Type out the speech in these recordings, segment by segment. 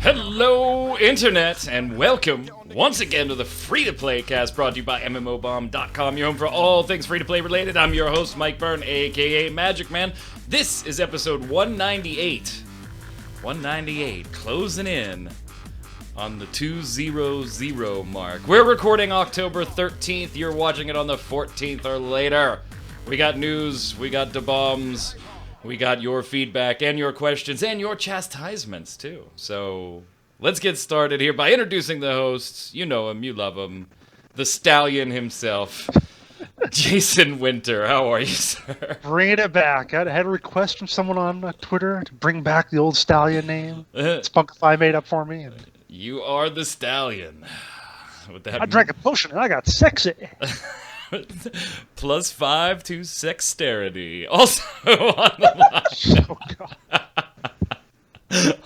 Hello, Internet, and welcome once again to the free-to-play cast brought to you by MMOBomb.com, your home for all things free-to-play related. I'm your host, Mike Byrne, aka Magicman. This is episode 198. 198, closing in on the 200 mark. We're recording October 13th. You're watching it on the 14th or later. We got news, we got da-bombs, we got your feedback and your questions and your chastisements, too. So, let's get started here by introducing the hosts. You know him, you love him. The stallion himself, Jason Winter. How are you, sir? Bringing it back. I had a request from someone on Twitter to bring back the old stallion name. Spunkify made up for me. And You are the stallion. With that I drank a potion and I got sexy. +5 to sexterity. Also on the line. Oh, God.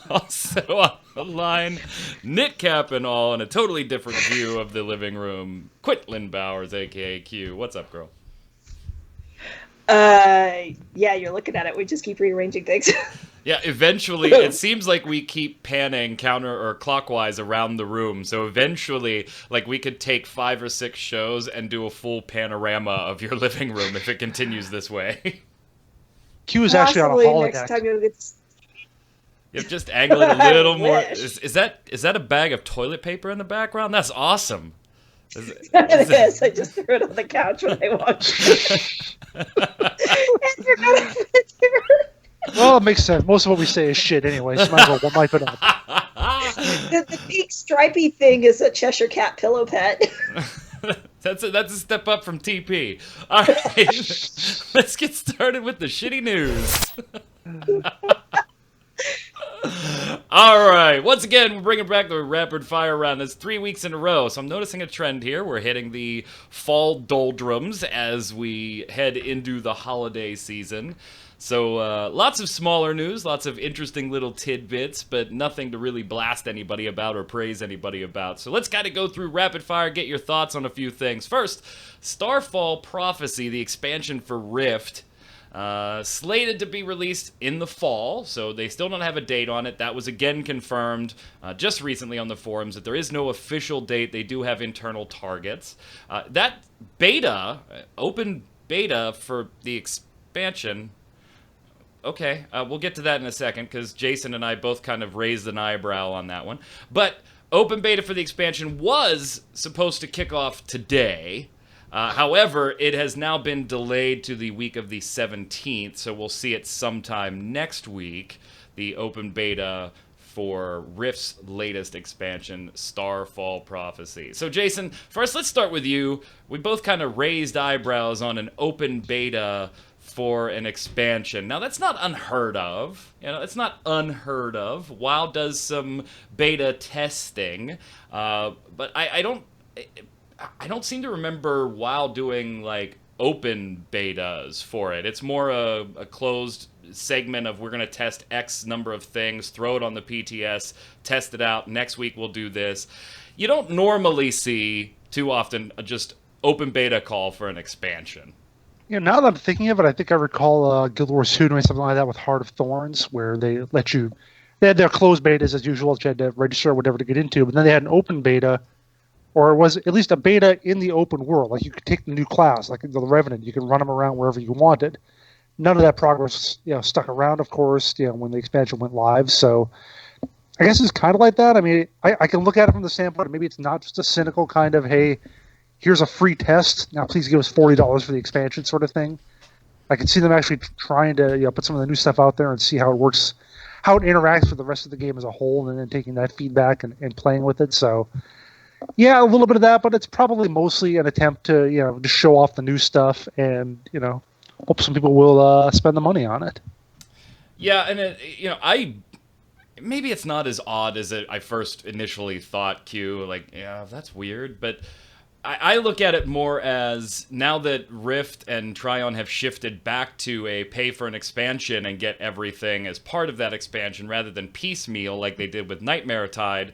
Also on the line, knit cap and all, in a totally different view of the living room, Quintlin Bowers, aka Q. What's up, girl? Yeah, you're looking at it. We just keep rearranging things. Yeah, eventually, it seems like we keep panning counter or clockwise around the room. So eventually, like, we could take 5 or 6 shows and do a full panorama of your living room if it continues this way. Q is actually on a Possibly next holodeck. time you'll get. You have just angle it a little more. wish. Is that a bag of toilet paper in the background? That's awesome. It is. I just threw it on the couch when I walked in. And you're gonna- Well, it makes sense. Most of what we say is shit anyway, so might as well wipe it up. the pink stripy thing is a Cheshire Cat pillow pet. That's a step up from TP. All right, let's get started with the shitty news. All right, once again, we're bringing back the rapid fire round. That's 3 weeks in a row, so I'm noticing a trend here. We're hitting the fall doldrums as we head into the holiday season. So lots of smaller news, lots of interesting little tidbits, but nothing to really blast anybody about or praise anybody about. So let's kind of go through rapid fire, get your thoughts on a few things. First, Starfall Prophecy, the expansion for Rift, slated to be released in the fall, so they still don't have a date on it. That was again confirmed just recently on the forums that there is no official date. They do have internal targets. That beta, open beta for the expansion... Okay, we'll get to that in a second, because Jason and I both kind of raised an eyebrow on that one. But open beta for the expansion was supposed to kick off today. However, it has now been delayed to the week of the 17th, so we'll see it sometime next week, the open beta for Rift's latest expansion, Starfall Prophecy. So Jason, first let's start with you. We both kind of raised eyebrows on an open beta for an expansion. Now, that's not unheard of. You know, it's not unheard of. WoW does some beta testing, but I don't seem to remember WoW doing, like, open betas for it. It's more a closed segment of we're going to test X number of things, throw it on the PTS, test it out, next week we'll do this. You don't normally see, too often, a just open beta call for an expansion. You know, now that I'm thinking of it, I think I recall Guild Wars 2 doing something like that with Heart of Thorns, where they had their closed betas as usual, that you had to register or whatever to get into, but then they had an open beta, or it was at least a beta in the open world. Like, you could take the new class, like the Revenant, you could run them around wherever you wanted. None of that progress, stuck around, of course, when the expansion went live, so I guess it's kind of like that. I mean, I can look at it from the standpoint of maybe it's not just a cynical kind of, hey, here's a free test, now please give us $40 for the expansion sort of thing. I can see them actually trying to put some of the new stuff out there and see how it works, how it interacts with the rest of the game as a whole, and then taking that feedback and playing with it. So, yeah, a little bit of that, but it's probably mostly an attempt to, to show off the new stuff and, hope some people will spend the money on it. Yeah, and maybe it's not as odd as I first initially thought, Q. Like, yeah, that's weird, but I look at it more as, now that Rift and Tryon have shifted back to a pay for an expansion and get everything as part of that expansion rather than piecemeal like they did with Nightmare Tide,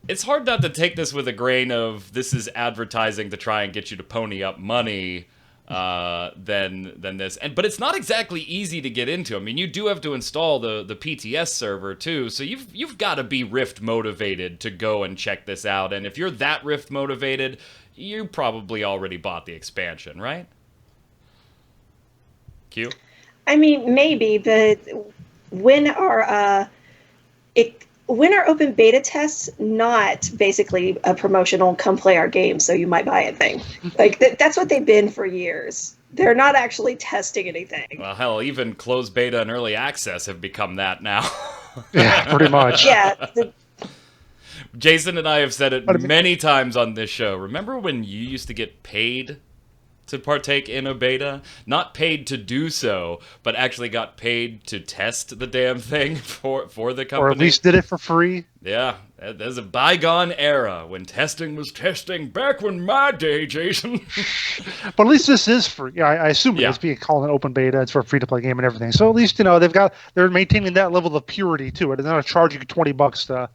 it's hard not to take this with a grain of, this is advertising to try and get you to pony up money than this. But it's not exactly easy to get into. I mean, you do have to install the PTS server too, so you've got to be Rift motivated to go and check this out. And if you're that Rift motivated, you probably already bought the expansion, right? Q? I mean, maybe, but when are open beta tests not basically a promotional come play our game so you might buy it thing? Like that's what they've been for years. They're not actually testing anything. Well, hell, even closed beta and early access have become that now. Yeah, pretty much. Yeah. Jason and I have said it many times on this show. Remember when you used to get paid to partake in a beta? Not paid to do so, but actually got paid to test the damn thing for the company. Or at least did it for free. Yeah, there's a bygone era when testing was testing back when my day, Jason. But at least this is free. Yeah, I assume it's being called an open beta. It's for a free-to-play game and everything. So at least, they're maintaining that level of purity to it. They're not charging you $20 to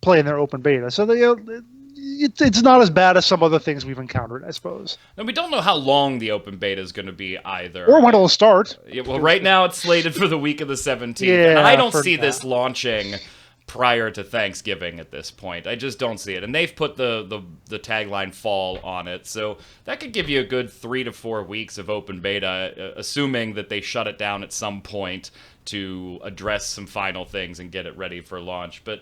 play in their open beta. So it's not as bad as some other things we've encountered, I suppose. And we don't know how long the open beta is going to be either. Or when it'll start. Yeah, well, right now it's slated for the week of the 17th. Yeah, and I don't see this launching prior to Thanksgiving at this point. I just don't see it. And they've put the tagline fall on it. So that could give you a good 3 to 4 weeks of open beta, assuming that they shut it down at some point to address some final things and get it ready for launch. But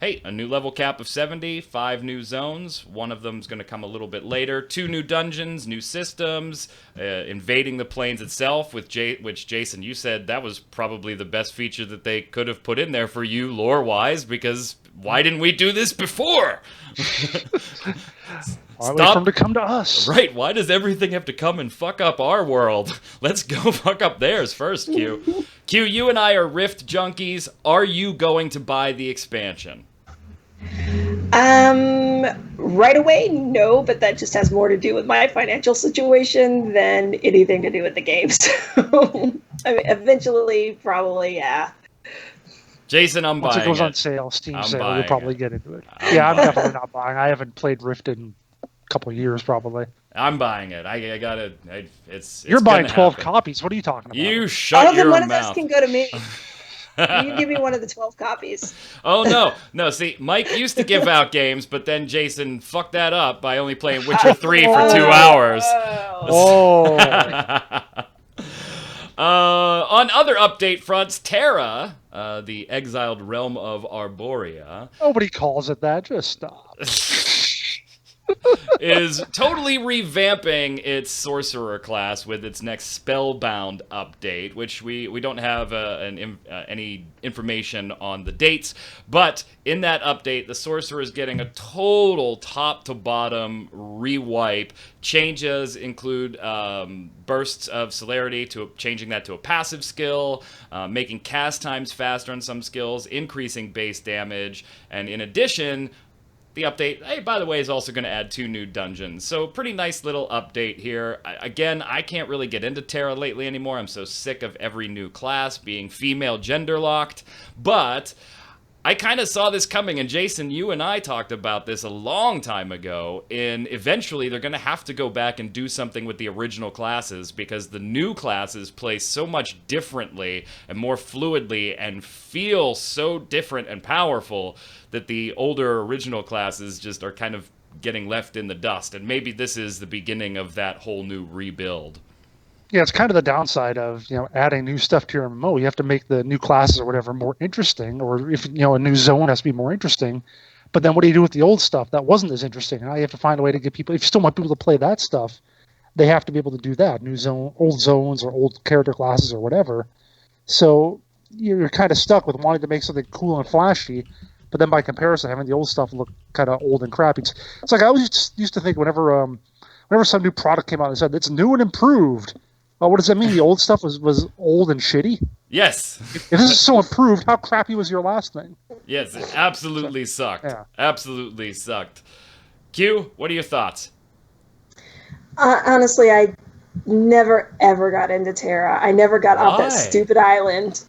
hey, a new level cap of 70, 5 new zones. One of them's going to come a little bit later. 2 new dungeons, new systems, invading the plains itself, which Jason, you said that was probably the best feature that they could have put in there for you lore-wise, because why didn't we do this before? Why wait for them to come to us? Right, why does everything have to come and fuck up our world? Let's go fuck up theirs first, Q. Q, you and I are Rift junkies. Are you going to buy the expansion? Right away, no, but that just has more to do with my financial situation than anything to do with the game. So, I mean, eventually, probably, yeah. Jason, I'm buying it. Once it goes on sale, Steam sale, you'll probably get into it. I'm definitely not buying. I haven't played Rift in a couple of years, probably. I'm buying it. I gotta. It's You're buying 12 happen. copies. What are you talking about? You shut your mouth. One of those can go to me. You give me one of the 12 copies. Oh, no. See, Mike used to give out games, but then Jason fucked that up by only playing Witcher 3 for 2 hours. Oh. On other update fronts, Terra, the exiled realm of Arborea. Nobody calls it that. Just stop. Is totally revamping its sorcerer class with its next spellbound update, which we don't have any information on the dates, but in that update the sorcerer is getting a total top to bottom rewipe. Changes include bursts of celerity, to changing that to a passive skill, making cast times faster on some skills, increasing base damage, and in addition, the update, hey, by the way, is also going to add 2 new dungeons. So pretty nice little update here. Again, I can't really get into Terra lately anymore. I'm so sick of every new class being female gender locked. But I kind of saw this coming, and Jason, you and I talked about this a long time ago, and eventually they're going to have to go back and do something with the original classes, because the new classes play so much differently and more fluidly and feel so different and powerful that the older original classes just are kind of getting left in the dust, and maybe this is the beginning of that whole new rebuild. Yeah, it's kind of the downside of adding new stuff to your MMO. You have to make the new classes or whatever more interesting, or if a new zone has to be more interesting. But then what do you do with the old stuff that wasn't as interesting? Now you have to find a way to get people. If you still want people to play that stuff, they have to be able to do that. Old zones, or old character classes, or whatever. So you're kind of stuck with wanting to make something cool and flashy, but then by comparison, having the old stuff look kind of old and crappy. It's like I always used to think whenever some new product came out and said it's new and improved. Well, what does that mean? The old stuff was old and shitty? Yes. If this is so improved, how crappy was your last thing? Yes, it absolutely sucked. Yeah. Absolutely sucked. Q, what are your thoughts? Honestly, I never, ever got into Terra. I never got off that stupid island.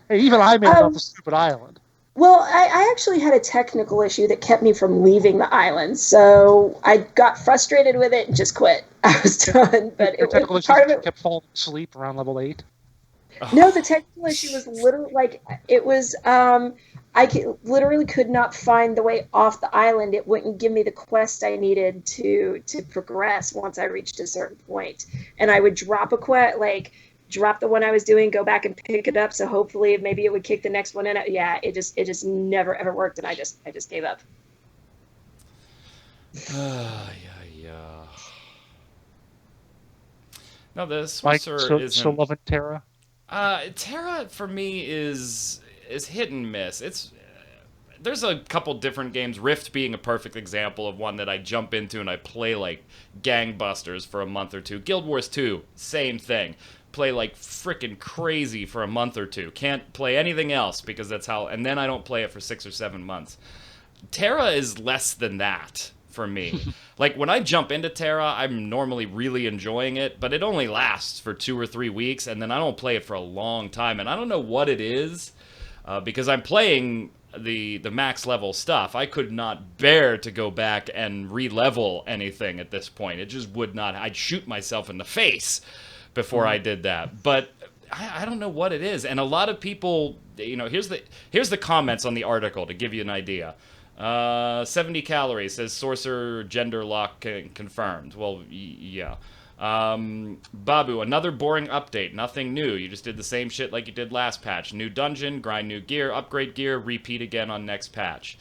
Hey, even I made it off the stupid island. Well, I actually had a technical issue that kept me from leaving the island, so I got frustrated with it and just quit. I was done, but Your technical issues part of that you it. kept falling asleep around level 8. No, the technical issue was literally like it was. Literally could not find the way off the island. It wouldn't give me the quest I needed to progress once I reached a certain point, and I would drop a quest like drop the one I was doing, go back and pick it up. So hopefully maybe it would kick the next one in. Yeah, it just never ever worked, and I just gave up. Yeah. No, the Mike, sorcerer so isn't. loving Terra. Terra for me is hit and miss. It's there's a couple different games. Rift being a perfect example of one that I jump into and I play like gangbusters for a month or two. Guild Wars 2, same thing. Play like frickin' crazy for a month or two. Can't play anything else because that's how. And then I don't play it for 6 or 7 months. Terra is less than that for me. Like when I jump into Terra, I'm normally really enjoying it, but it only lasts for 2 or 3 weeks, and then I don't play it for a long time. And I don't know what it is, because I'm playing the max level stuff. I could not bear to go back and re-level anything at this point. It just would not. I'd shoot myself in the face before I did that. But I don't know what it is. And a lot of people, here's the comments on the article to give you an idea. 70 calories, says sorcerer gender lock confirmed. Well, yeah. Babu, another boring update. Nothing new. You just did the same shit like you did last patch. New dungeon, grind new gear, upgrade gear, repeat again on next patch.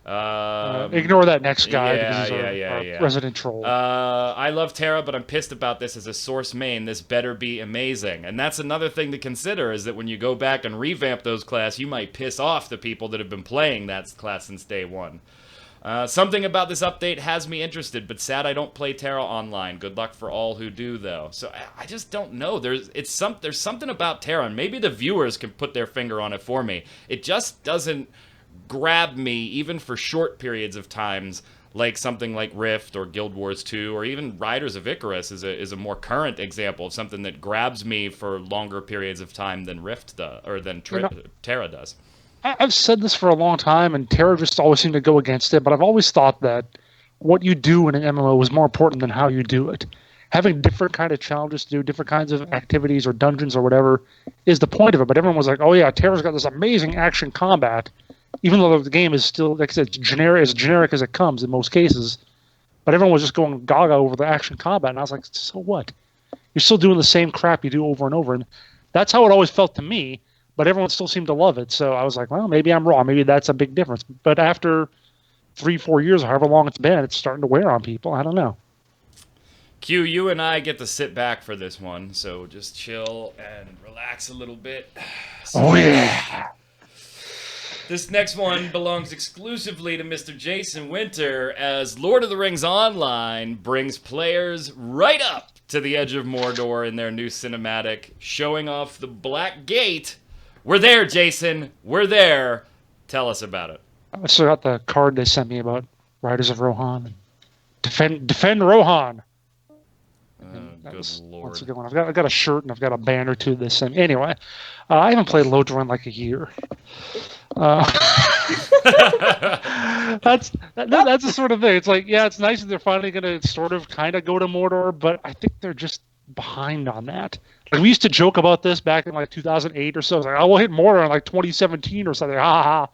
Ignore that next guy because he's our resident troll. I love Terra, but I'm pissed about this as a source main. This better be amazing. And that's another thing to consider, is that when you go back and revamp those class, you might piss off the people that have been playing that class since day one. Something about this update has me interested, but sad I don't play Terra online. Good luck for all who do, though. So I just don't know. There's something about Terra, and maybe the viewers can put their finger on it for me. It just doesn't grab me, even for short periods of times, like something like Rift or Guild Wars 2, or even Riders of Icarus is a more current example of something that grabs me for longer periods of time than Rift does, or than Terra does. I've said this for a long time, and Terra just always seemed to go against it, but I've always thought that what you do in an MMO is more important than how you do it. Having different kind of challenges to do, different kinds of activities or dungeons or whatever, is the point of it. But everyone was like, oh yeah, Terra's got this amazing action combat, even though the game is still, like I said, as generic as it comes in most cases. But everyone was just going gaga over the action combat, and I was like, so what? You're still doing the same crap you do over and over, and that's how it always felt to me. But everyone still seemed to love it, so I was like, well, maybe I'm wrong. Maybe that's a big difference. But after 3-4 years, or however long it's been, it's starting to wear on people. I don't know. Q, you and I get to sit back for this one, so just chill and relax a little bit. Oh, yeah. This next one belongs exclusively to Mr. Jason Winter, as Lord of the Rings Online brings players right up to the edge of Mordor in their new cinematic, showing off the Black Gate. We're there, Jason. We're there. Tell us about it. I still got the card they sent me about Riders of Rohan. Defend Rohan. Good lord. That's a good one. I've got a shirt and I've got a banner too they sent me. Anyway, I haven't played Lodra in like a year. That's the sort of thing. It's like, yeah, it's nice that they're finally going to sort of kind of go to Mordor, but I think they're just behind on that. Like, we used to joke about this back in like 2008 or so. It's like, oh, we'll hit Mordor in like 2017 or something. Ha ha.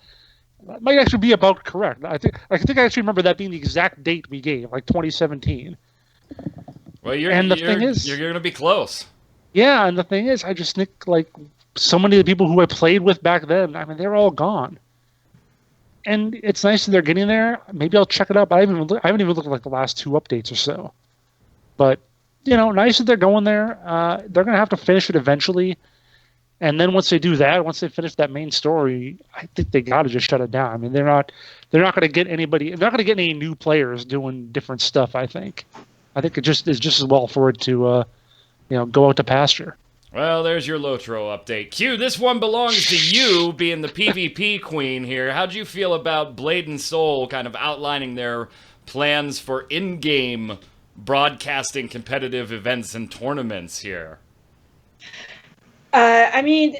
That might actually be about correct. I think I actually remember that being the exact date we gave, like 2017. Well, you're going to be close. Yeah, and the thing is, I just think like so many of the people who I played with back then, I mean, they're all gone. And it's nice that they're getting there. Maybe I'll check it out. But I haven't even looked at like the last 2 updates or so. But nice that they're going there. They're going to have to finish it eventually. And then once they do that, once they finish that main story, I think they got to just shut it down. I mean, they're not going to get anybody. They're not going to get any new players doing different stuff. I think it just is just as well for it to, go out to pasture. Well, there's your Lotro update. Q, this one belongs to you, being the PvP queen here. How'd you feel about Blade and Soul kind of outlining their plans for in-game broadcasting competitive events and tournaments here? I mean,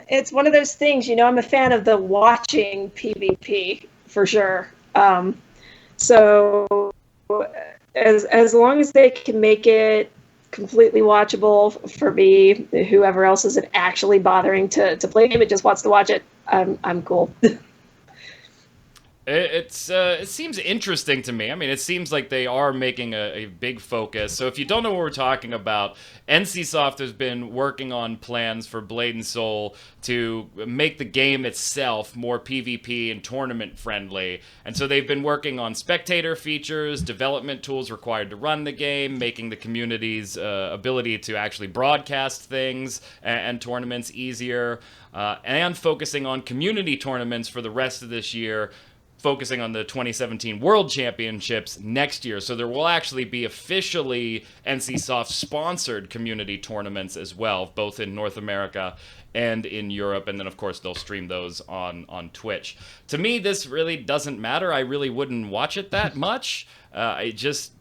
it's one of those things, I'm a fan of the watching PvP for sure. So as long as they can make it completely watchable for me, whoever else isn't actually bothering to play the game and just wants to watch it, I'm cool. It seems interesting to me. I mean, it seems like they are making a big focus. So if you don't know what we're talking about, NCSoft has been working on plans for Blade and Soul to make the game itself more PvP and tournament friendly. And so they've been working on spectator features, development tools required to run the game, making the community's ability to actually broadcast things and tournaments easier, and focusing on community tournaments for the rest of this year, focusing on the 2017 World Championships next year. So there will actually be officially NCSoft-sponsored community tournaments as well, both in North America and in Europe. And then, of course, they'll stream those on Twitch. To me, this really doesn't matter. I really wouldn't watch it that much. It just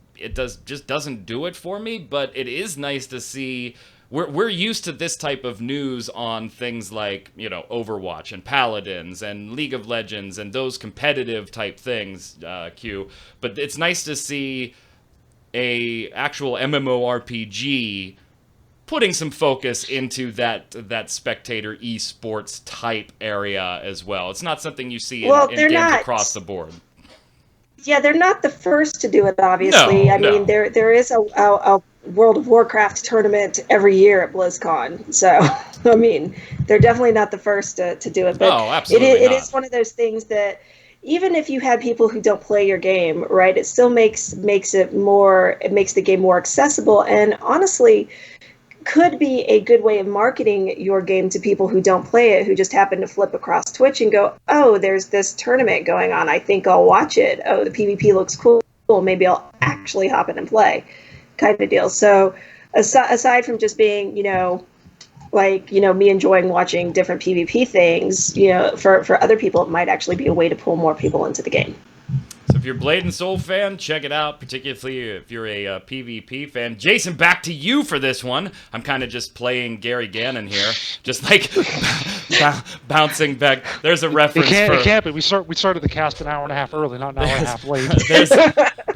doesn't do it for me. But it is nice to see. We're used to this type of news on things like, Overwatch and Paladins and League of Legends and those competitive type things, Q. But it's nice to see a actual MMORPG putting some focus into that spectator esports type area as well. It's not something you see in games across the board. Yeah, they're not the first to do it, obviously. No, I mean, there is a World of Warcraft tournament every year at BlizzCon. So, I mean, they're definitely not the first to do it. But absolutely it is one of those things that even if you have people who don't play your game, right, it still makes the game more accessible, and honestly could be a good way of marketing your game to people who don't play it, who just happen to flip across Twitch and go, oh, there's this tournament going on. I think I'll watch it. Oh, the PvP looks cool. Maybe I'll actually hop in and play, kind of deal. So aside from just being, me enjoying watching different PvP things, for other people, it might actually be a way to pull more people into the game. So if you're a Blade and Soul fan, check it out, particularly if you're a PvP fan. Jason, back to you for this one. I'm kind of just playing Gary Gannon here, just like bouncing back. There's a reference It can't be. We started the cast an hour and a half early, not an hour and a half late.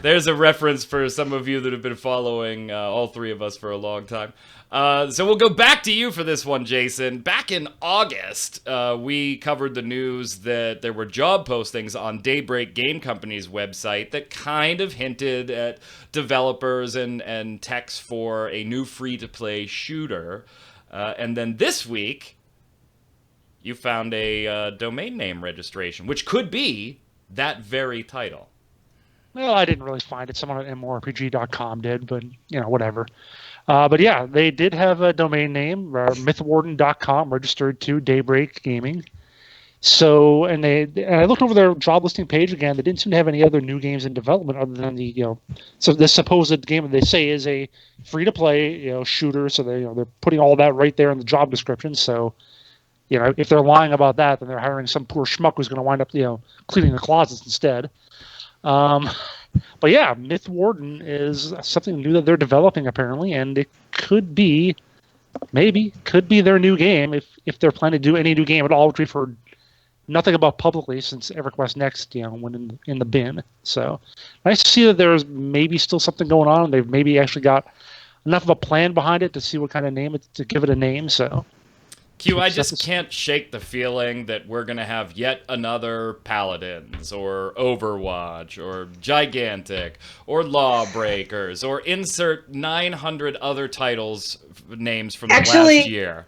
There's a reference for some of you that have been following all three of us for a long time. So we'll go back to you for this one, Jason. Back in August, we covered the news that there were job postings on Daybreak Game Company's website that kind of hinted at developers and techs for a new free-to-play shooter. And then this week, you found a domain name registration, which could be that very title. Well, I didn't really find it. Someone at MMORPG.com did, but, whatever. But yeah, they did have a domain name, mythwarden.com, registered to Daybreak Gaming. So, and I looked over their job listing page again. They didn't seem to have any other new games in development other than so the supposed game that they say is a free-to-play, shooter. So they're putting all that right there in the job description. So, if they're lying about that, then they're hiring some poor schmuck who's going to wind up, cleaning the closets instead. But yeah, Myth Warden is something new that they're developing apparently, and it could be their new game if they're planning to do any new game at all, which we've heard nothing about publicly since EverQuest Next, went in the bin. So nice to see that there's maybe still something going on. They've maybe actually got enough of a plan behind it to see what kind of name to give it a name. So. Q, I just can't shake the feeling that we're going to have yet another Paladins, or Overwatch, or Gigantic, or Lawbreakers, or insert 900 other titles names from the last year.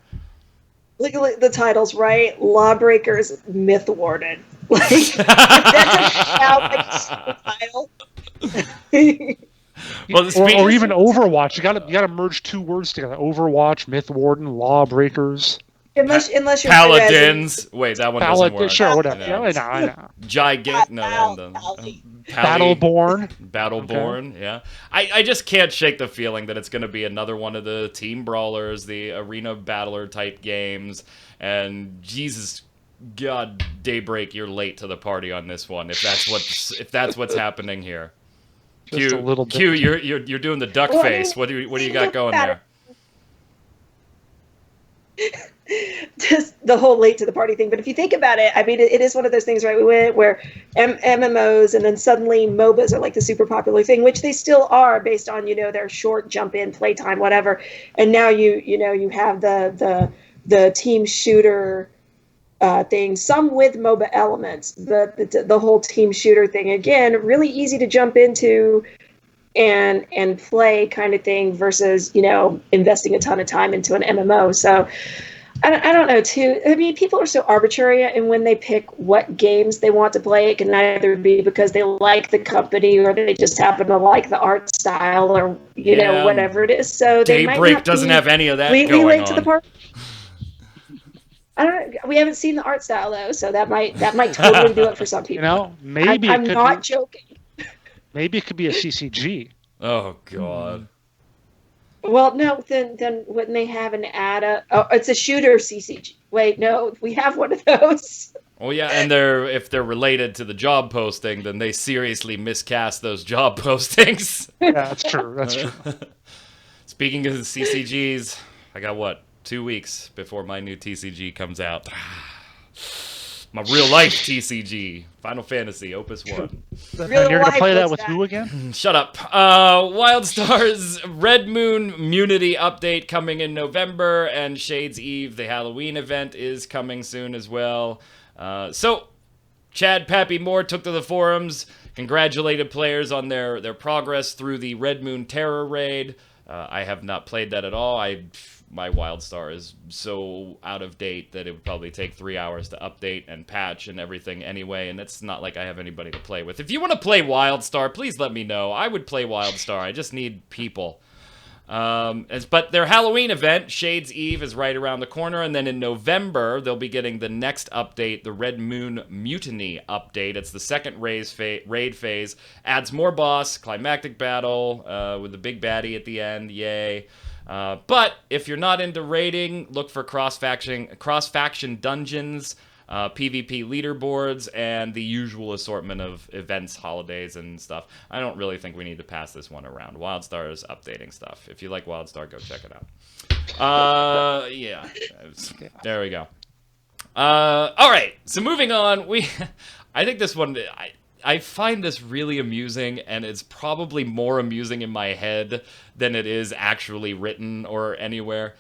Look at the titles, right? Lawbreakers, Myth Warden. Like, that doesn't sound like a title. Well, or even Overwatch. You gotta merge two words together. Overwatch, Myth Warden, Lawbreakers. Unless you're Paladins. Wait, that one doesn't work. Sure, whatever. Yeah, I know. Gigant. Battleborn. Battleborn. Okay. Yeah. I just can't shake the feeling that it's going to be another one of the team brawlers, the arena battler type games, and Jesus God, Daybreak, you're late to the party on this one. If that's what's happening here. Just a little bit. Q, you're doing the duck face. What do you got going there? just the whole late to the party thing. But if you think about it, I mean, it is one of those things, right? We went where MMOs and then suddenly MOBAs are like the super popular thing, which they still are based on, their short jump in playtime, whatever. And now you have the team shooter thing, some with MOBA elements, but the whole team shooter thing, again, really easy to jump into and play kind of thing versus, investing a ton of time into an MMO. So I don't know too. I mean, people are so arbitrary in when they pick what games they want to play. It can either be because they like the company or they just happen to like the art style or, whatever it is. So they might Daybreak not doesn't have any of that completely going late on. to the party. I don't know. We haven't seen the art style though, so that might totally do it for some people. Maybe I'm not joking. Maybe it could be a CCG. Oh God. Well, no. Then wouldn't they have an ad? Oh, it's a shooter CCG. Wait, no, we have one of those. Oh yeah, and if they're related to the job posting, then they seriously miscast those job postings. Yeah, that's true. That's true. Speaking of CCGs, I got 2 weeks before my new TCG comes out. My real life TCG, Final Fantasy Opus 1. And you're going to play that with who again? Shut up. WildStar's Red Moon Munity update coming in November, and Shades Eve, the Halloween event, is coming soon as well. So, Chad Pappy Moore took to the forums, congratulated players on their progress through the Red Moon Terror Raid. I have not played that at all. My WildStar is so out of date that it would probably take 3 hours to update and patch and everything anyway, and it's not like I have anybody to play with. If you want to play WildStar, please let me know. I would play WildStar. I just need people. But their Halloween event, Shades Eve, is right around the corner, and then in November, they'll be getting the next update, the Red Moon Mutiny update. It's the second raid phase, adds more boss, climactic battle, with the big baddie at the end, yay. But if you're not into raiding, look for cross-faction dungeons, PvP leaderboards, and the usual assortment of events, holidays, and stuff. I don't really think we need to pass this one around. WildStar is updating stuff. If you like WildStar, go check it out. Yeah. There we go. All right. So moving on, I think this one, I find this really amusing, and it's probably more amusing in my head than it is actually written or anywhere.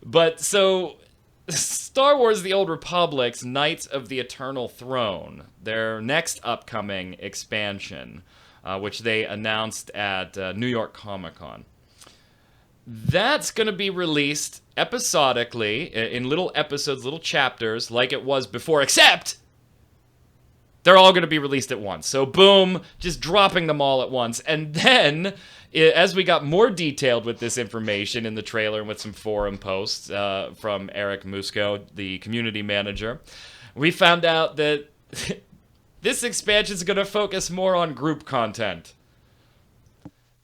But so, Star Wars The Old Republic's Knights of the Eternal Throne, their next upcoming expansion, which they announced at New York Comic-Con. That's going to be released episodically, in little episodes, little chapters, like it was before, except they're all going to be released at once. So boom, just dropping them all at once. And then, as we got more detailed with this information in the trailer and with some forum posts from Eric Musco, the community manager, we found out that this expansion is going to focus more on group content.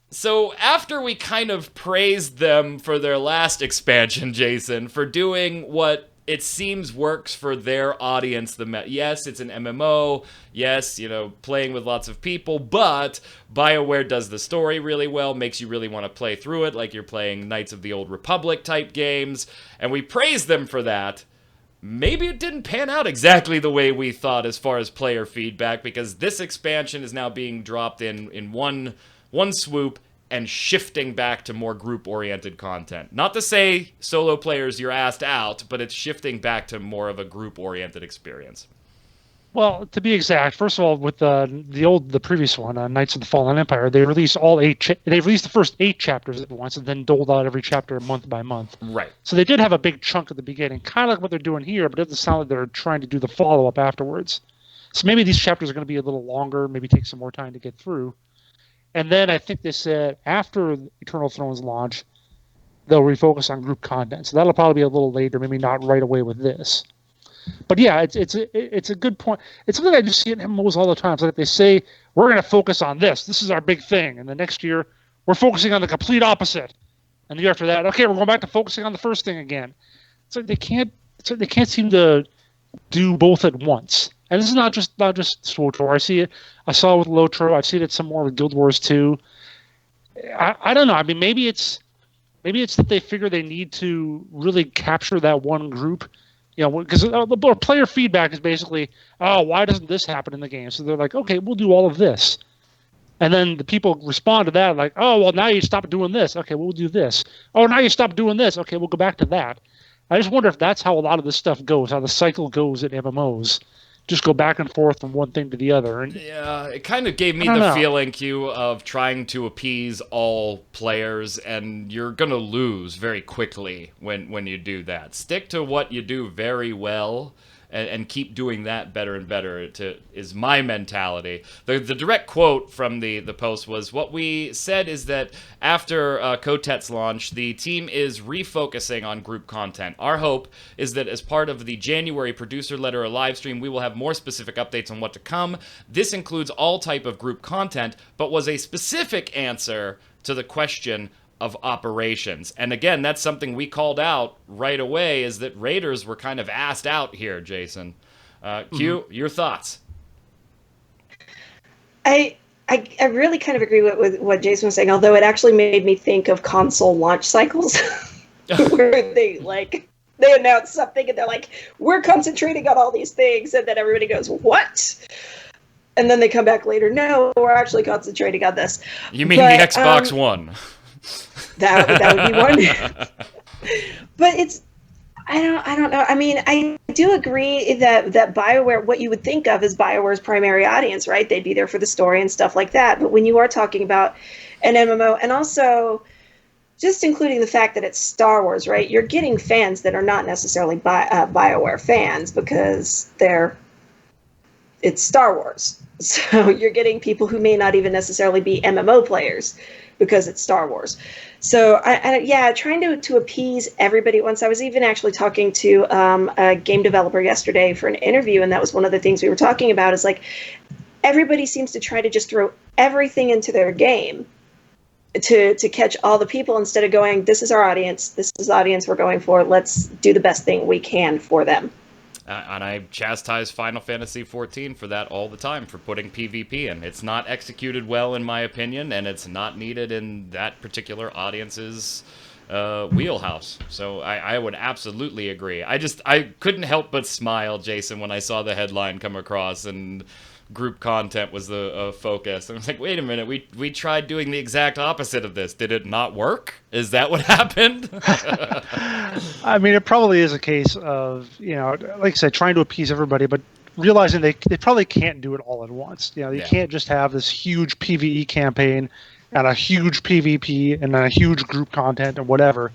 So after we kind of praised them for their last expansion, Jason, for doing what it seems works for their audience. Yes, it's an MMO. Yes, playing with lots of people. But BioWare does the story really well, makes you really want to play through it, like you're playing Knights of the Old Republic type games. And we praise them for that. Maybe it didn't pan out exactly the way we thought as far as player feedback, because this expansion is now being dropped in one swoop and shifting back to more group-oriented content. Not to say solo players, you're asked out, but it's shifting back to more of a group-oriented experience. Well, to be exact, first of all, with the previous one, Knights of the Fallen Empire, they released they released the first 8 chapters at once, and then doled out every chapter month by month. Right. So they did have a big chunk at the beginning, kind of like what they're doing here, but it doesn't sound like they're trying to do the follow-up afterwards. So maybe these chapters are going to be a little longer, maybe take some more time to get through. And then I think they said after Eternal Throne's launch, they'll refocus on group content. So that'll probably be a little later, maybe not right away with this. But yeah, it's a good point. It's something I just see in MMOs all the time. It's like they say, we're going to focus on this. This is our big thing. And the next year, we're focusing on the complete opposite. And the year after that, okay, we're going back to focusing on the first thing again. So they can't seem to do both at once. And this is not just SWTOR. I saw it with Lotro. I've seen it some more with Guild Wars 2. I don't know. I mean, maybe it's Maybe it's that they figure they need to really capture that one group. Because the player feedback is basically, oh, why doesn't this happen in the game? So they're like, okay, we'll do all of this. And then the people respond to that like, oh, well, now you stop doing this. Okay, we'll do this. Oh, now you stop doing this. Okay, we'll go back to that. I just wonder if that's how a lot of this stuff goes, how the cycle goes in MMOs. Just go back and forth from one thing to the other. And yeah, it kind of gave me the feeling, Q, of trying to appease all players, and you're going to lose very quickly when you do that. Stick to what you do very well, and keep doing that better and better, is my mentality. The direct quote from the post was, what we said is that after Kotet's launch, the team is refocusing on group content. Our hope is that as part of the January producer letter or live stream, we will have more specific updates on what to come. This includes all type of group content, but was a specific answer to the question of operations. And again, that's something we called out right away, is that Raiders were kind of assed out here, Jason. Q, your thoughts? I really kind of agree with what Jason was saying, although it actually made me think of console launch cycles where they announce something and they're like, we're concentrating on all these things, and then everybody goes, what? And then they come back later, no, we're actually concentrating on this. You mean the Xbox One? That would be one. But I don't know. I mean, I do agree that BioWare, what you would think of as BioWare's primary audience, right? They'd be there for the story and stuff like that. But when you are talking about an MMO, and also just including the fact that it's Star Wars, right? You're getting fans that are not necessarily BioWare fans because it's Star Wars. So you're getting people who may not even necessarily be MMO players because it's Star Wars. So trying to appease everybody at once. I was even actually talking to a game developer yesterday for an interview, and that was one of the things we were talking about, is like everybody seems to try to just throw everything into their game to catch all the people, instead of going, this is our audience, this is the audience we're going for, let's do the best thing we can for them. And I chastise Final Fantasy XIV for that all the time, for putting PvP in. It's not executed well, in my opinion, and it's not needed in that particular audience's wheelhouse. So I would absolutely agree. I couldn't help but smile, Jason, when I saw the headline come across and group content was the focus. And I was like, wait a minute, we tried doing the exact opposite of this. Did it not work? Is that what happened? I mean, it probably is a case of, like I said, trying to appease everybody, but realizing they probably can't do it all at once. You can't just have this huge PvE campaign and a huge PvP and then a huge group content and whatever.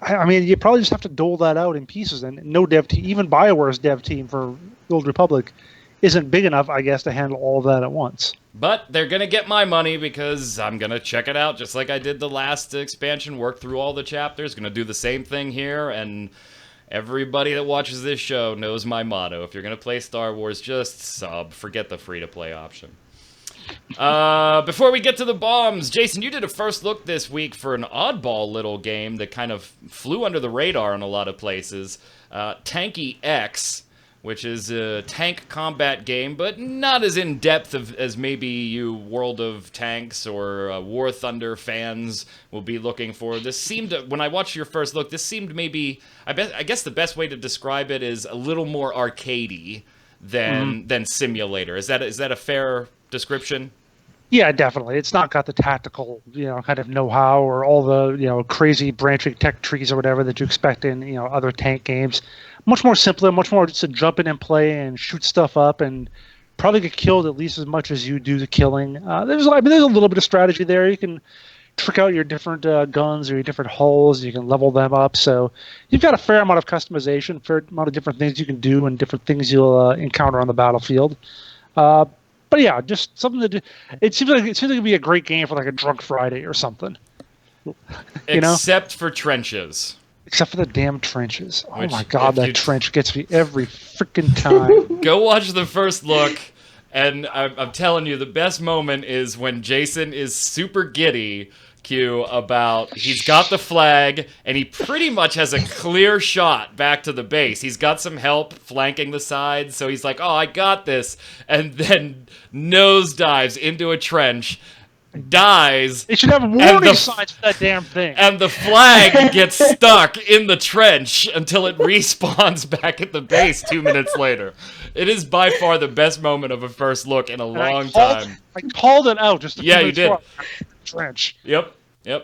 I mean, you probably just have to dole that out in pieces. And no dev team, even BioWare's dev team for the Old Republic, isn't big enough, I guess, to handle all of that at once. But they're going to get my money because I'm going to check it out just like I did the last expansion, work through all the chapters, going to do the same thing here, and everybody that watches this show knows my motto. If you're going to play Star Wars, just sub. Forget the free-to-play option. Before we get to the bombs, Jason, you did a first look this week for an oddball little game that kind of flew under the radar in a lot of places. Tanki X, which is a tank combat game, but not as in-depth as maybe you World of Tanks or War Thunder fans will be looking for. This seemed, when I watched your first look, this seemed maybe, I guess the best way to describe it is a little more arcadey than simulator. Is that a fair description? Yeah, definitely. It's not got the tactical, kind of know-how or all the, crazy branching tech trees or whatever that you expect in, other tank games. Much more simpler, much more just to jump in and play and shoot stuff up and probably get killed at least as much as you do the killing. There's a little bit of strategy there. You can trick out your different guns or your different hulls. You can level them up. So you've got a fair amount of customization, fair amount of different things you can do and different things you'll encounter on the battlefield. But yeah, just something that it seems like it'd be a great game for like a drunk Friday or something. Except for trenches. Except for the damn trenches. Oh my god, that trench gets me every freaking time. Go watch the first look, and I'm telling you, the best moment is when Jason is super giddy, Q, about he's got the flag, and he pretty much has a clear shot back to the base. He's got some help flanking the sides, so he's like, oh, I got this, and then nosedives into a trench. dies. They should have warning signs for that damn thing. And the flag gets stuck in the trench until it respawns back at the base 2 minutes later. It is by far the best moment of a first look in a long time. I called it out just a few Yeah, you minutes did. before. Trench. Yep.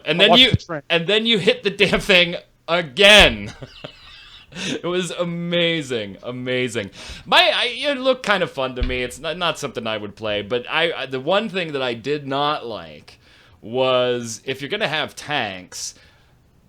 And I then you hit the damn thing again. It was amazing. It looked kind of fun to me. It's not something I would play, but the one thing that I did not like was if you're gonna have tanks,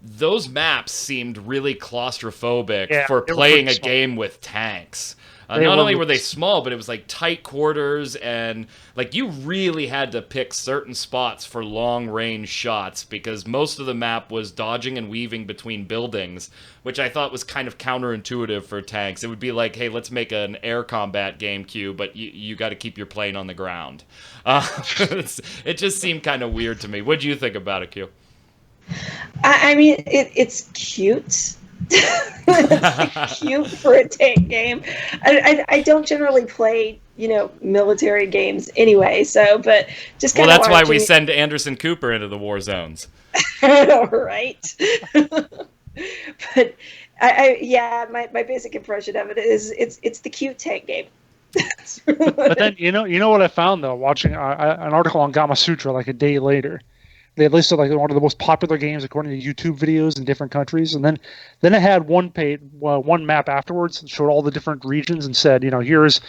those maps seemed really claustrophobic for playing a game with tanks. Not only were they small, but it was like tight quarters, and like you really had to pick certain spots for long range shots because most of the map was dodging and weaving between buildings, which I thought was kind of counterintuitive for tanks. It would be like, hey, let's make an air combat game queue, but you got to keep your plane on the ground. It just seemed kind of weird to me. What do you think about it, Q? I mean, it's cute. It's cute for a tank game. I don't generally play, military games anyway. So, but just kind of. Well, that's why we send Anderson Cooper into the war zones. Right. But my basic impression of it is it's the cute tank game. But then you know what I found though, watching an article on Gamasutra like a day later. They listed like one of the most popular games according to YouTube videos in different countries, and then it had one map afterwards that showed all the different regions and said, here's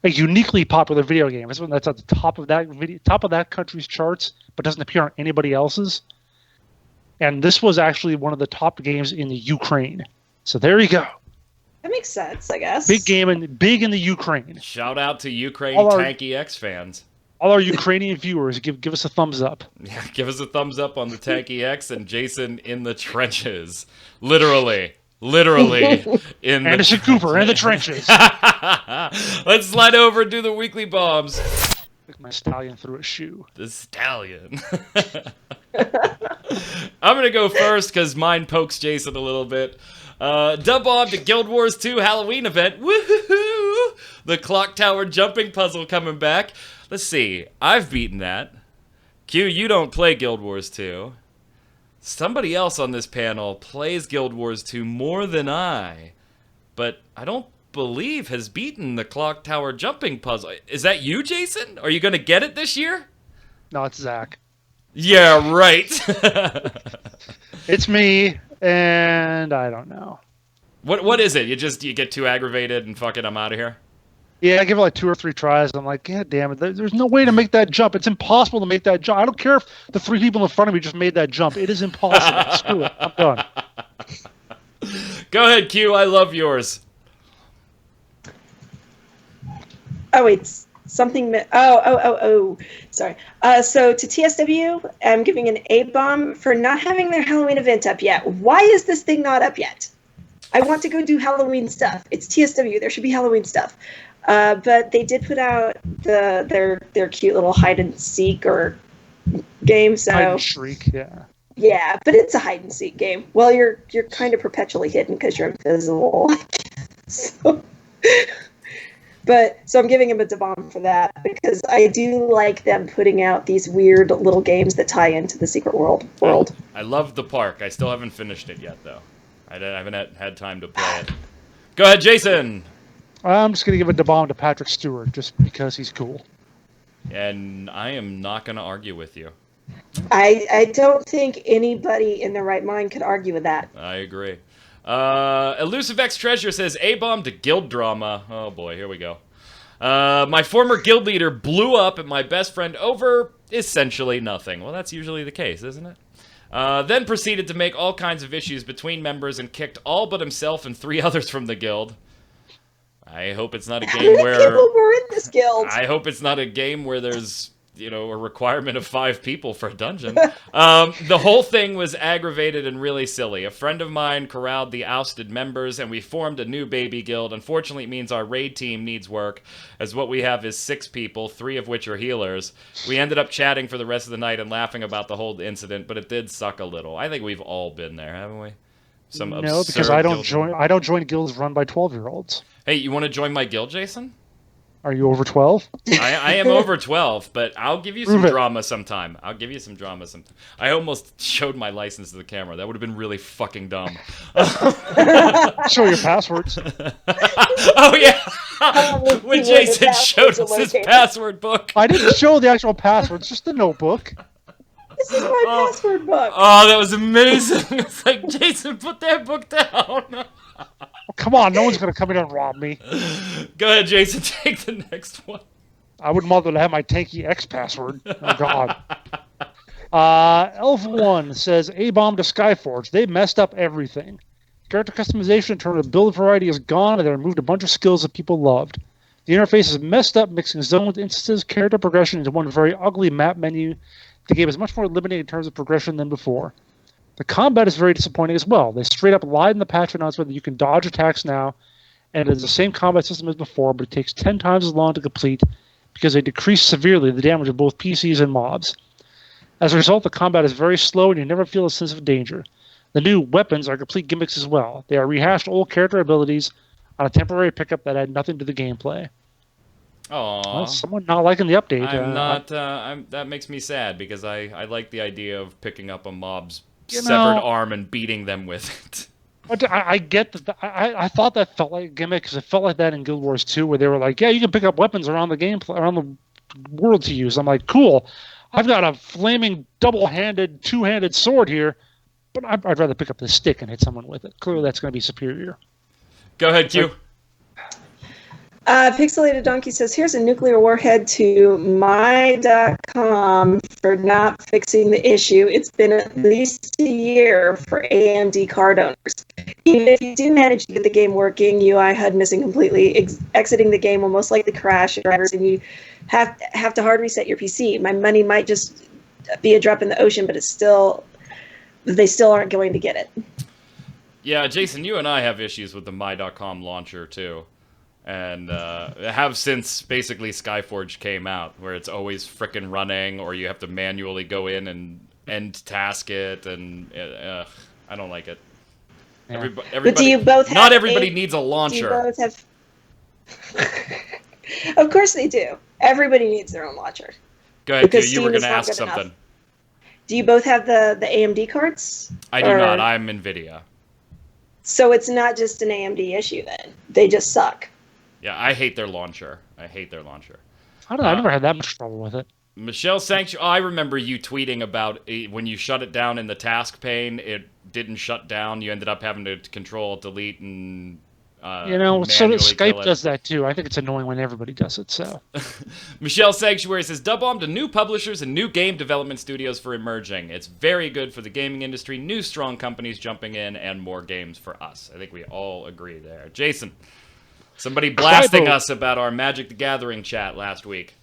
a uniquely popular video game. It's one that's at the top of that country's charts, but doesn't appear on anybody else's. And this was actually one of the top games in the Ukraine. So there you go. That makes sense, I guess. Big game and big in the Ukraine. Shout out to Ukraine Tanki X fans. All our Ukrainian viewers, give us a thumbs up. Yeah, give us a thumbs up on the Tanki X and Jason in the trenches. Literally in Anderson Cooper in the trenches. Let's slide over and do the weekly bombs. Like my stallion through a shoe. The stallion. I'm going to go first because mine pokes Jason a little bit. Dub bomb to Guild Wars 2 Halloween event. Woohoo! The clock tower jumping puzzle coming back. Let's see. I've beaten that. Q, you don't play Guild Wars 2. Somebody else on this panel plays Guild Wars 2 more than I, but I don't believe has beaten the clock tower jumping puzzle. Is that you, Jason? Are you going to get it this year? No, it's Zach. Yeah, right. It's me, and I don't know. What is it? You get too aggravated and fuck it, I'm out of here? Yeah, I give it like 2 or 3 tries. I'm like, God damn it, there's no way to make that jump. It's impossible to make that jump. I don't care if the 3 people in front of me just made that jump. It is impossible. Screw it. I'm done. Go ahead, Q. I love yours. Oh, it's something. Oh. Sorry. So to TSW, I'm giving an A-bomb for not having their Halloween event up yet. Why is this thing not up yet? I want to go do Halloween stuff. It's TSW. There should be Halloween stuff. But they did put out their cute little hide and seek or game. So Hide and shriek, yeah. Yeah, but it's a hide and seek game. Well, you're kind of perpetually hidden because you're invisible. So I'm giving him a bomb for that because I do like them putting out these weird little games that tie into the secret world. I love the park. I still haven't finished it yet, though. I haven't had time to play it. Go ahead, Jason. I'm just going to give a bomb to Patrick Stewart just because he's cool. And I am not going to argue with you. I don't think anybody in their right mind could argue with that. I agree. Elusive X Treasure says, A-bomb to guild drama. Oh boy, here we go. My former guild leader blew up at my best friend over essentially nothing. Well, that's usually the case, isn't it? Then proceeded to make all kinds of issues between members and kicked all but himself and 3 others from the guild. I hope it's not a game where people were in this guild. I hope it's not a game where there's, a requirement of 5 people for a dungeon. The whole thing was aggravated and really silly. A friend of mine corralled the ousted members, and we formed a new baby guild. Unfortunately, it means our raid team needs work, as what we have is 6 people, 3 of which are healers. We ended up chatting for the rest of the night and laughing about the whole incident, but it did suck a little. I think we've all been there, haven't we? No, because I don't join guilds run by 12-year-olds. Hey, you want to join my guild, Jason? Are you over 12? I am over 12, but I'll give you some Prove it. drama sometime. I almost showed my license to the camera. That would have been really fucking dumb. Show your passwords. Oh, yeah. When Jason showed us his password book. I didn't show the actual passwords, just the notebook. This is my password book. Oh, that was amazing. It's like, Jason, put that book down. Oh, come on, no one's going to come in and rob me. Go ahead, Jason. Take the next one. I wouldn't bother to have my Tanki X password. Oh, God. Elf1 says, A-bomb to Skyforge. They messed up everything. Character customization in terms of build variety is gone, and they removed a bunch of skills that people loved. The interface is messed up, mixing zones, instances, character progression into one very ugly map menu. The game is much more limited in terms of progression than before. The combat is very disappointing as well. They straight up lied in the patch announcement that you can dodge attacks now, and it is the same combat system as before, but it takes 10 times as long to complete because they decrease severely the damage of both PCs and mobs. As a result, the combat is very slow and you never feel a sense of danger. The new weapons are complete gimmicks as well. They are rehashed old character abilities on a temporary pickup that add nothing to the gameplay. Aww. Well, someone not liking the update. That makes me sad because I like the idea of picking up a mob's You severed know- arm and beating them with it. But I get that. I thought that felt like a gimmick because it felt like that in Guild Wars 2, where they were like, "Yeah, you can pick up weapons around the gameplay, around the world to use." I'm like, "Cool, I've got a flaming double-handed, two-handed sword here, but I'd rather pick up the stick and hit someone with it. Clearly, that's going to be superior." Go ahead, Q. Pixelated Donkey says, here's a nuclear warhead to my.com for not fixing the issue. It's been at least a year for AMD card owners. Even if you do manage to get the game working, UI HUD missing completely, exiting the game will most likely crash your drivers, and you have to hard reset your PC. My money might just be a drop in the ocean, but they still aren't going to get it. Yeah, Jason, you and I have issues with the my.com launcher, too. And have since basically Skyforge came out, where it's always frickin' running, or you have to manually go in and end task it, and I don't like it. Yeah. Everybody, But do you both have not everybody needs a launcher. Do you both have... Of course they do. Everybody needs their own launcher. Go ahead, Q, because you were Steam going to is not ask good enough. something. Do you both have the AMD cards? I do not. I'm NVIDIA. So it's not just an AMD issue then. They just suck. Yeah, I hate their launcher. I don't know. I never had that much trouble with it. Michelle Sanctuary, I remember you tweeting about when you shut it down in the task pane, it didn't shut down. You ended up having to control, delete, and So manually Skype kill it. does that too. I think it's annoying when everybody does it. So Michelle Sanctuary says, dub bomb to new publishers and new game development studios for emerging. It's very good for the gaming industry, new strong companies jumping in, and more games for us. I think we all agree there. Jason, somebody blasting us about our Magic the Gathering chat last week.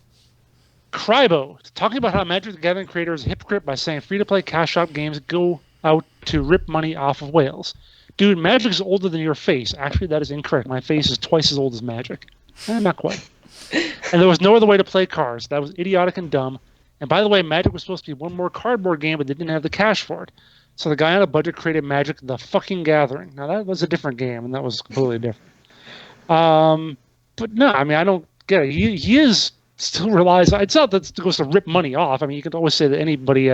Crybo, talking about how Magic the Gathering creator is a hypocrite by saying free-to-play cash shop games go out to rip money off of whales. Dude, Magic is older than your face. Actually, that is incorrect. My face is twice as old as Magic. Not quite. And there was no other way to play cards. That was idiotic and dumb. And by the way, Magic was supposed to be one more cardboard game, but they didn't have the cash for it. So the guy on a budget created Magic the fucking Gathering. Now, that was a different game, and that was completely different. But no, I mean, I don't get it. He is still relies. It's not that it goes to rip money off. I mean, you can always say that anybody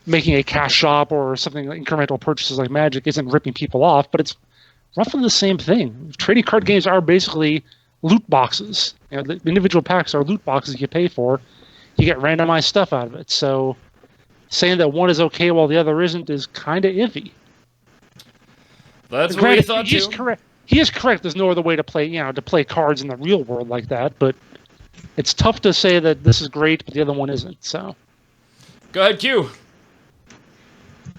making a cash shop or something like incremental purchases like Magic isn't ripping people off, but it's roughly the same thing. Trading card games are basically loot boxes. The individual packs are loot boxes you pay for. You get randomized stuff out of it. So saying that one is okay while the other isn't is kind of iffy. That's what we thought too. Correct. He is correct. There's no other way to play cards in the real world like that, but it's tough to say that this is great, but the other one isn't. So, go ahead, Q.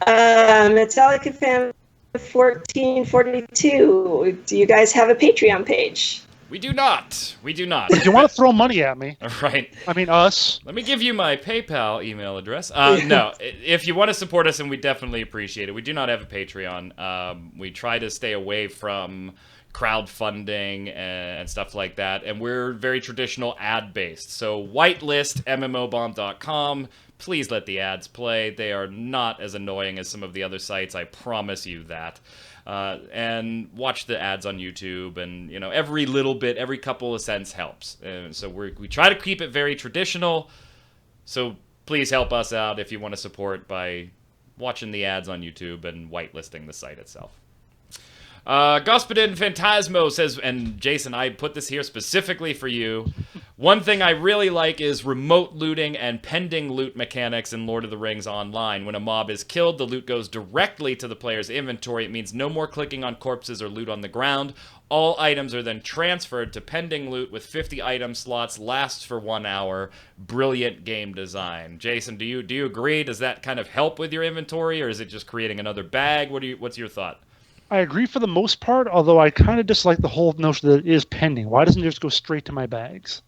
Metallica fan 1442. Do you guys have a Patreon page? We do not. We do not. But if you want to throw money at me, right? I mean us. Let me give you my PayPal email address. No, if you want to support us, and we definitely appreciate it. We do not have a Patreon. We try to stay away from crowdfunding and stuff like that, and we're very traditional ad-based. So whitelist, mmobomb.com, please let the ads play. They are not as annoying as some of the other sites. I promise you that. And watch the ads on YouTube, and every little bit, every couple of cents helps. And so we try to keep it very traditional. So please help us out if you want to support by watching the ads on YouTube and whitelisting the site itself. Gospodin Phantasmo says, and Jason, I put this here specifically for you. One thing I really like is remote looting and pending loot mechanics in Lord of the Rings Online. When a mob is killed, the loot goes directly to the player's inventory. It means no more clicking on corpses or loot on the ground. All items are then transferred to pending loot with 50 item slots, lasts for 1 hour. Brilliant game design. Jason, do you agree? Does that kind of help with your inventory, or is it just creating another bag? What's your thought? I agree for the most part, although I kind of dislike the whole notion that it is pending. Why doesn't it just go straight to my bags?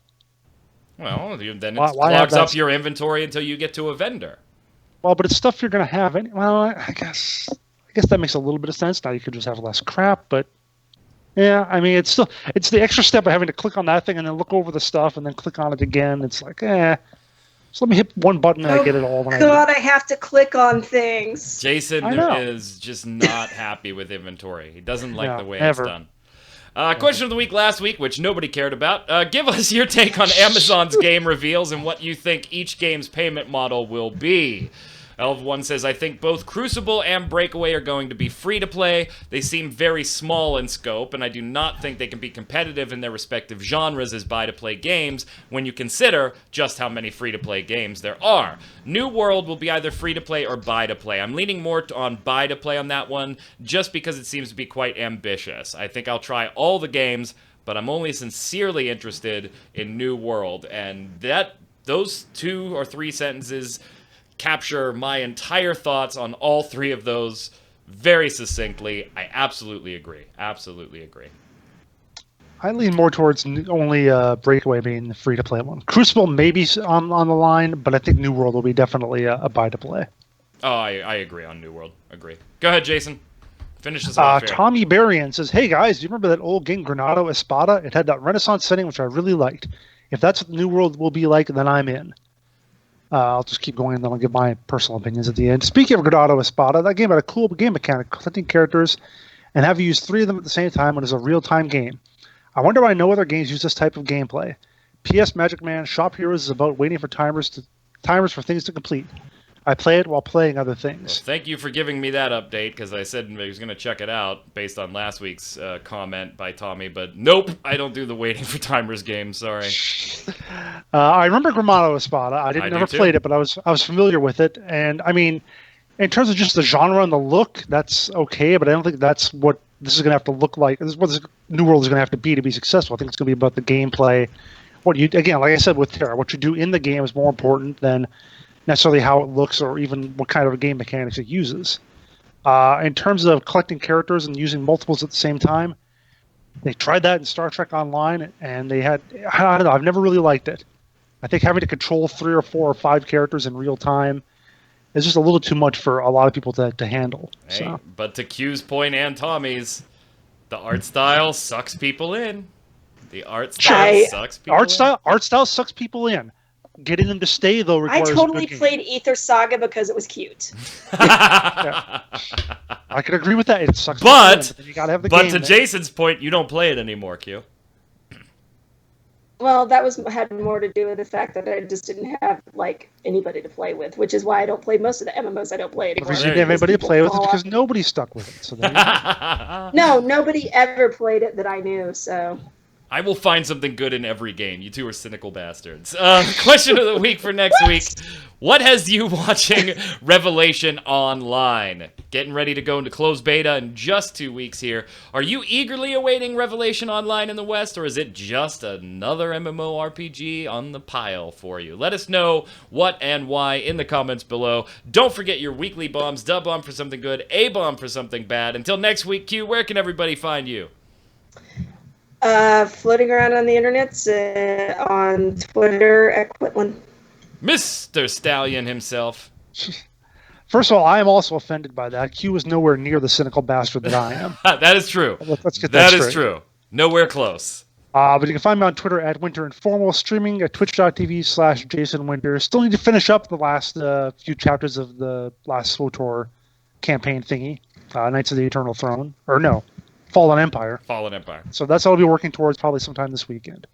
Well, then it Why clogs up your inventory until you get to a vendor. Well, but it's stuff you're going to have. Well, I guess that makes a little bit of sense. Now you could just have less crap, but yeah, I mean, it's the extra step of having to click on that thing and then look over the stuff and then click on it again. It's like, so let me hit one button and I get it all. God, I have to click on things. Jason is just not happy with inventory. He doesn't like the way it's done. Question of the week last week, which nobody cared about. Give us your take on Amazon's game reveals and what you think each game's payment model will be. Elv1 says, I think both Crucible and Breakaway are going to be free-to-play. They seem very small in scope, and I do not think they can be competitive in their respective genres as buy-to-play games when you consider just how many free-to-play games there are. New World will be either free-to-play or buy-to-play. I'm leaning more on buy-to-play on that one, just because it seems to be quite ambitious. I think I'll try all the games, but I'm only sincerely interested in New World, and those 2 or 3 sentences capture my entire thoughts on all 3 of those very succinctly. I absolutely agree. Absolutely agree. I lean more towards only Breakaway being the free-to-play one. Crucible maybe on the line, but I think New World will be definitely a buy-to-play. Oh, I agree on New World. Agree. Go ahead, Jason. Finish this off here. Tommy Berrien says, hey guys, do you remember that old game Granado Espada? It had that Renaissance setting, which I really liked. If that's what New World will be like, then I'm in. I'll just keep going and then I'll give my personal opinions at the end. Speaking of Granado Espada, that game had a cool game mechanic, collecting characters, and have you use 3 of them at the same time when it's a real-time game. I wonder why no other games use this type of gameplay. P.S. Magicman Shop Heroes is about waiting for timers for things to complete. I play it while playing other things. Well, thank you for giving me that update, because I said I was going to check it out based on last week's comment by Tommy, but nope, I don't do the waiting for timers game, sorry. I remember Granado Espada. I never played it, but I was familiar with it, and I mean, in terms of just the genre and the look, that's okay, but I don't think that's what this is going to have to look like. This is what this New World is going to have to be successful. I think it's going to be about the gameplay. Again, like I said with Terra, what you do in the game is more important than necessarily how it looks or even what kind of game mechanics it uses. In terms of collecting characters and using multiples at the same time, they tried that in Star Trek Online, and I don't know, I've never really liked it. I think having to control 3 or 4 or 5 characters in real time is just a little too much for a lot of people to handle. Hey, so. But to Q's point and Tommy's, the art style sucks people in. The art style sucks people in. Art style sucks people in. Getting them to stay, though, requires I totally played Aether Saga because it was cute. Yeah. I can agree with that. It sucks. But you gotta have the game. To Jason's point, you don't play it anymore, Q. Well, that had more to do with the fact that I just didn't have anybody to play with, which is why I don't play most of the MMOs. I don't play anymore. The reason you didn't have anybody to play with is because nobody stuck with it. So no, nobody ever played it that I knew. So I will find something good in every game. You two are cynical bastards. Question of the week for next week. What has you watching Revelation Online? Getting ready to go into closed beta in just 2 weeks here. Are you eagerly awaiting Revelation Online in the West, or is it just another MMORPG on the pile for you? Let us know what and why in the comments below. Don't forget your weekly bombs. Dub bomb for something good, A bomb for something bad. Until next week, Q, where can everybody find you? Floating around on the internet, on Twitter at Quitland. Mr. Stallion himself. First of all, I am also offended by that. Q is nowhere near the cynical bastard that I am. That is true. Let's get that straight. is true. Nowhere close. But you can find me on Twitter at Winter Informal, streaming at twitch.tv/Jason Winter. Still need to finish up the last few chapters of the last SWTOR campaign thingy, Knights of the Eternal Throne. Or no, Fallen Empire. Fallen Empire. So that's what I'll be working towards probably sometime this weekend.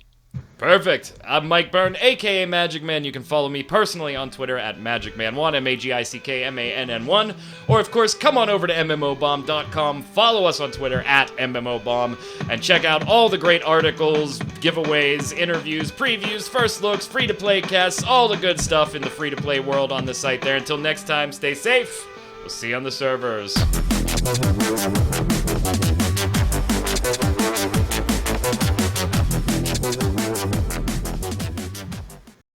Perfect. I'm Mike Byrne, aka Magic Man. You can follow me personally on Twitter at MagicMan1, MAGICKMANN1. Or, of course, come on over to MMOBomb.com, follow us on Twitter at MMOBomb, and check out all the great articles, giveaways, interviews, previews, first looks, free-to-play casts, all the good stuff in the free-to-play world on the site there. Until next time, stay safe. We'll see you on the servers.